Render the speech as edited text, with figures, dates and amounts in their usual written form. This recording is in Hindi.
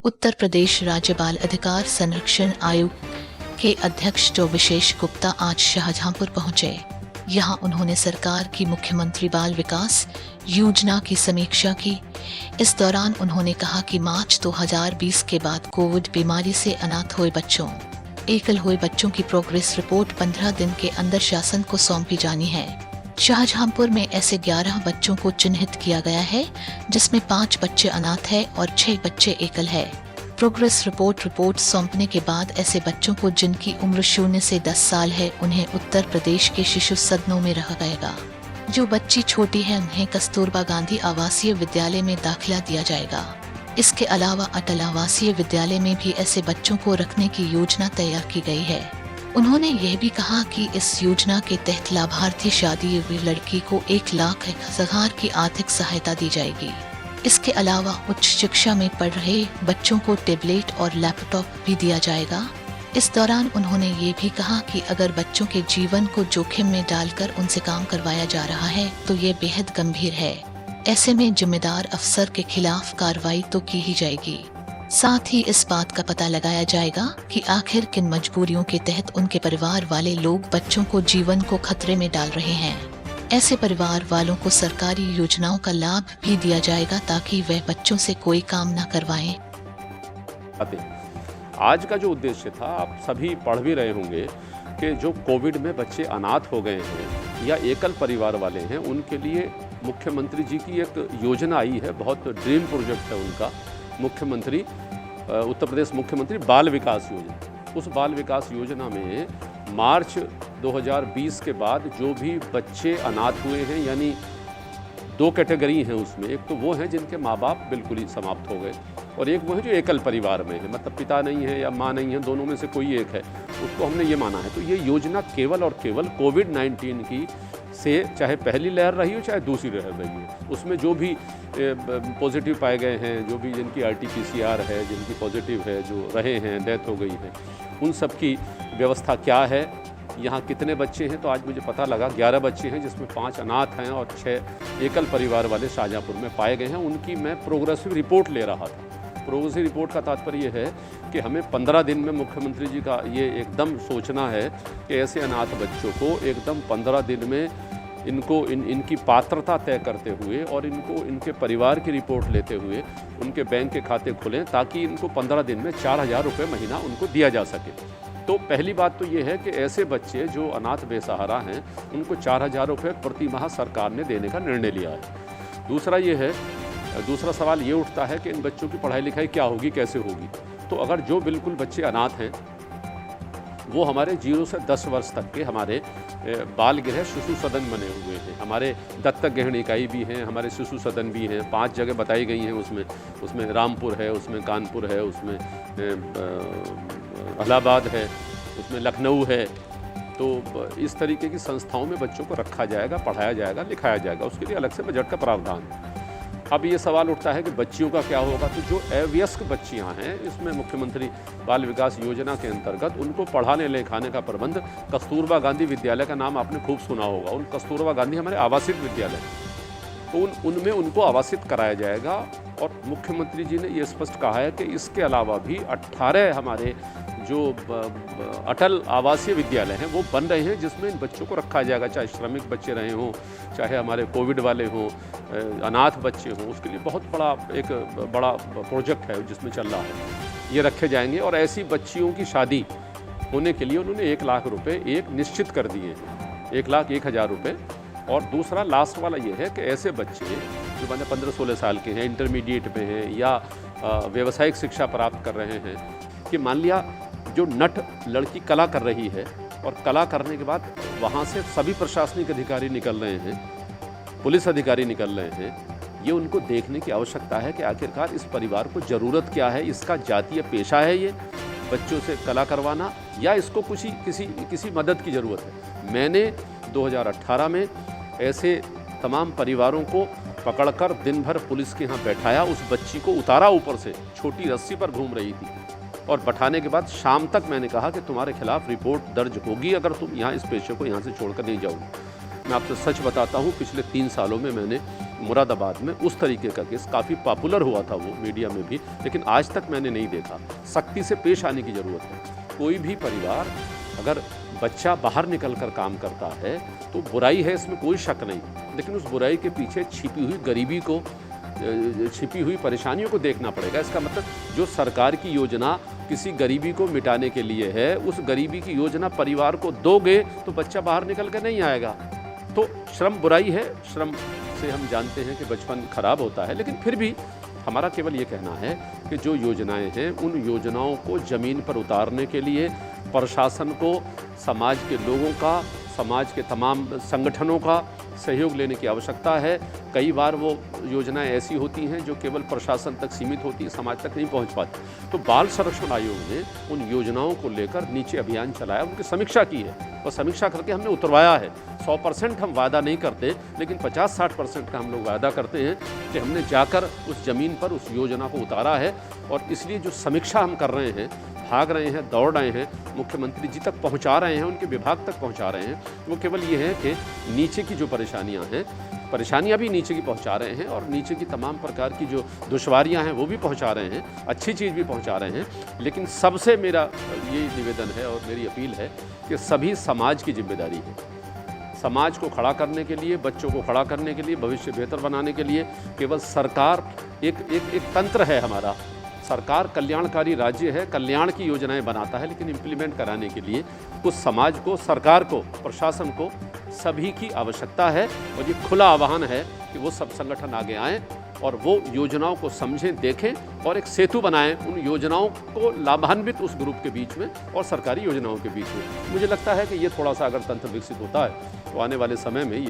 उत्तर प्रदेश राज्य बाल अधिकार संरक्षण आयोग के अध्यक्ष डॉ विशेष गुप्ता आज शाहजहांपुर पहुंचे। यहां उन्होंने सरकार की मुख्यमंत्री बाल विकास योजना की समीक्षा की। इस दौरान उन्होंने कहा कि मार्च 2020 के बाद कोविड बीमारी से अनाथ हुए बच्चों, एकल हुए बच्चों की प्रोग्रेस रिपोर्ट 15 दिन के अंदर शासन को सौंपी जानी है। शाहजहांपुर में ऐसे 11 बच्चों को चिन्हित किया गया है, जिसमें 5 बच्चे अनाथ हैं और 6 बच्चे एकल है। प्रोग्रेस रिपोर्ट सौंपने के बाद ऐसे बच्चों को जिनकी उम्र 0 से 10 साल है, उन्हें उत्तर प्रदेश के शिशु सदनों में रखा जाएगा। जो बच्ची छोटी है उन्हें कस्तूरबा गांधी आवासीय विद्यालय में दाखिला दिया जाएगा। इसके अलावा अटल आवासीय विद्यालय में भी ऐसे बच्चों को रखने की योजना तैयार की गई है। उन्होंने यह भी कहा कि इस योजना के तहत लाभार्थी शादी हुई लड़की को 1,01,000 की आर्थिक सहायता दी जाएगी। इसके अलावा उच्च शिक्षा में पढ़ रहे बच्चों को टैबलेट और लैपटॉप भी दिया जाएगा। इस दौरान उन्होंने ये भी कहा कि अगर बच्चों के जीवन को जोखिम में डालकर उनसे काम करवाया जा रहा है तो ये बेहद गंभीर है। ऐसे में जिम्मेदार अफसर के खिलाफ कार्रवाई तो की ही जाएगी। साथ ही इस बात का पता लगाया जाएगा कि आखिर किन मजबूरियों के तहत उनके परिवार वाले लोग बच्चों को जीवन को खतरे में डाल रहे हैं। ऐसे परिवार वालों को सरकारी योजनाओं का लाभ भी दिया जाएगा ताकि वह बच्चों से कोई काम न करवाएं। आज का जो उद्देश्य था, आप सभी पढ़ भी रहे होंगे कि जो कोविड में बच्चे अनाथ हो गए हैं या एकल परिवार वाले हैं, उनके लिए मुख्यमंत्री जी की एक योजना आई है। बहुत ड्रीम प्रोजेक्ट है उनका। मुख्यमंत्री उत्तर प्रदेश मुख्यमंत्री बाल विकास योजना। उस बाल विकास योजना में मार्च 2020 के बाद जो भी बच्चे अनाथ हुए हैं, यानी 2 कैटेगरी हैं उसमें। एक तो वो हैं जिनके माँ बाप बिल्कुल ही समाप्त हो गए, और एक वो है जो एकल परिवार में है, मतलब पिता नहीं है या माँ नहीं है, दोनों में से कोई एक है, उसको हमने ये माना है। तो ये योजना केवल और केवल कोविड-19 की से, चाहे पहली लहर रही हो चाहे दूसरी लहर रही हो, उसमें जो भी पॉजिटिव पाए गए हैं, जो भी जिनकी RT-PCR है, जिनकी पॉजिटिव है, जो रहे हैं, डेथ हो गई है, उन सब की व्यवस्था क्या है, यहाँ कितने बच्चे हैं। तो आज मुझे पता लगा 11 बच्चे हैं, जिसमें 5 अनाथ हैं और 6 एकल परिवार वाले शाहजहांपुर में पाए गए हैं। उनकी मैं प्रोग्रेसिव रिपोर्ट ले रहा था। प्रोग्रेसिव रिपोर्ट का तात्पर्य ये है कि हमें 15 दिन में, मुख्यमंत्री जी का ये एकदम सोचना है कि ऐसे अनाथ बच्चों को एकदम 15 दिन में इनकी पात्रता तय करते हुए और इनके परिवार की रिपोर्ट लेते हुए उनके बैंक के खाते खुलें, ताकि इनको 15 दिन में 4,000 रुपये महीना उनको दिया जा सके। तो पहली बात तो ये है कि ऐसे बच्चे जो अनाथ बेसहारा हैं, उनको 4,000 रुपये प्रति माह सरकार ने देने का निर्णय लिया है। दूसरा सवाल ये उठता है कि इन बच्चों की पढ़ाई लिखाई क्या होगी, कैसे होगी। तो अगर जो बिल्कुल बच्चे अनाथ हैं, वो हमारे 0 से 10 वर्ष तक के हमारे बाल गृह शिशु सदन बने हुए हैं। हमारे दत्तक ग्रहण इकाई भी हैं, हमारे शिशु सदन भी हैं। 5 जगह बताई गई हैं उसमें रामपुर है, उसमें कानपुर है, उसमें इलाहाबाद है, उसमें लखनऊ है। तो इस तरीके की संस्थाओं में बच्चों को रखा जाएगा, पढ़ाया जाएगा, लिखाया जाएगा। उसके लिए अलग से बजट का प्रावधान है। अब ये सवाल उठता है कि बच्चियों का क्या होगा। तो जो अवयस्क बच्चियां हैं, इसमें मुख्यमंत्री बाल विकास योजना के अंतर्गत उनको पढ़ाने लिखाने का प्रबंध, कस्तूरबा गांधी विद्यालय का नाम आपने खूब सुना होगा। उन कस्तूरबा गांधी हमारे आवासित विद्यालय, तो उनमें उनको आवासित कराया जाएगा। और मुख्यमंत्री जी ने ये स्पष्ट कहा है कि इसके अलावा भी 18 हमारे जो अटल आवासीय विद्यालय हैं वो बन रहे हैं, जिसमें इन बच्चों को रखा जाएगा, चाहे श्रमिक बच्चे रहे हों, चाहे हमारे कोविड वाले हों, अनाथ बच्चे हों। उसके लिए बहुत बड़ा प्रोजेक्ट है जिसमें चल रहा है, ये रखे जाएंगे। और ऐसी बच्चियों की शादी होने के लिए उन्होंने 1,00,000 रुपये एक निश्चित कर दिए हैं, 1,01,000 रुपये। और दूसरा लास्ट वाला ये है कि ऐसे बच्चे जो मैंने 15-16 साल के हैं, इंटरमीडिएट में हैं या व्यावसायिक शिक्षा प्राप्त कर रहे हैं, कि मान लिया जो नट लड़की कला कर रही है और कला करने के बाद वहाँ से सभी प्रशासनिक अधिकारी निकल रहे हैं, पुलिस अधिकारी निकल रहे हैं, ये उनको देखने की आवश्यकता है कि आखिरकार इस परिवार को ज़रूरत क्या है, इसका जातीय पेशा है ये बच्चों से कला करवाना, या इसको किसी मदद की ज़रूरत है। मैंने 2018 में ऐसे तमाम परिवारों को पकड़कर दिन भर पुलिस के यहाँ बैठाया। उस बच्ची को उतारा ऊपर से, छोटी रस्सी पर घूम रही थी, और बैठाने के बाद शाम तक मैंने कहा कि तुम्हारे खिलाफ रिपोर्ट दर्ज होगी अगर तुम यहाँ इस पेशे को यहाँ से छोड़कर नहीं जाओगे। मैं आपसे सच बताता हूँ, पिछले 3 सालों में मैंने मुरादाबाद में उस तरीके का केस काफ़ी पॉपुलर हुआ था वो मीडिया में भी, लेकिन आज तक मैंने नहीं देखा। सख्ती से पेश आने की ज़रूरत है। कोई भी परिवार अगर बच्चा बाहर निकल कर काम करता है तो बुराई है, इसमें कोई शक नहीं, लेकिन उस बुराई के पीछे छिपी हुई गरीबी को, छिपी हुई परेशानियों को देखना पड़ेगा। इसका मतलब जो सरकार की योजना किसी गरीबी को मिटाने के लिए है, उस गरीबी की योजना परिवार को दोगे तो बच्चा बाहर निकल कर नहीं आएगा। तो श्रम बुराई है, श्रम से हम जानते हैं कि बचपन खराब होता है, लेकिन फिर भी हमारा केवल ये कहना है कि जो योजनाएं हैं उन योजनाओं को ज़मीन पर उतारने के लिए प्रशासन को, समाज के लोगों का, समाज के तमाम संगठनों का सहयोग लेने की आवश्यकता है। कई बार वो योजनाएं ऐसी होती हैं जो केवल प्रशासन तक सीमित होती है, समाज तक नहीं पहुंच पाती। तो बाल संरक्षण आयोग ने उन योजनाओं को लेकर नीचे अभियान चलाया, उनकी समीक्षा की है और समीक्षा करके हमने उतरवाया है। 100% हम वादा नहीं करते, लेकिन 50-60% का हम लोग वादा करते हैं कि हमने जाकर उस ज़मीन पर उस योजना को उतारा है। और इसलिए जो समीक्षा हम कर रहे हैं, भाग रहे हैं, दौड़ रहे हैं, मुख्यमंत्री जी तक पहुंचा रहे हैं, उनके विभाग तक पहुंचा रहे हैं, वो केवल ये है कि नीचे की जो परेशानियां भी नीचे की पहुंचा रहे हैं और नीचे की तमाम प्रकार की जो दुश्वारियां हैं वो भी पहुंचा रहे हैं, अच्छी चीज़ भी पहुंचा रहे हैं। लेकिन सबसे मेरा ये निवेदन है और मेरी अपील है कि सभी समाज की जिम्मेदारी है। समाज को खड़ा करने के लिए, बच्चों को खड़ा करने के लिए, भविष्य बेहतर बनाने के लिए केवल सरकार एक तंत्र है हमारा। सरकार कल्याणकारी राज्य है, कल्याण की योजनाएं बनाता है, लेकिन इम्प्लीमेंट कराने के लिए उस समाज को, सरकार को, प्रशासन को, सभी की आवश्यकता है। और ये खुला आह्वान है कि वो सब संगठन आगे आएं और वो योजनाओं को समझें, देखें और एक सेतु बनाएं उन योजनाओं को लाभान्वित उस ग्रुप के बीच में और सरकारी योजनाओं के बीच में। मुझे लगता है कि ये थोड़ा सा अगर तंत्र विकसित होता है तो आने वाले समय में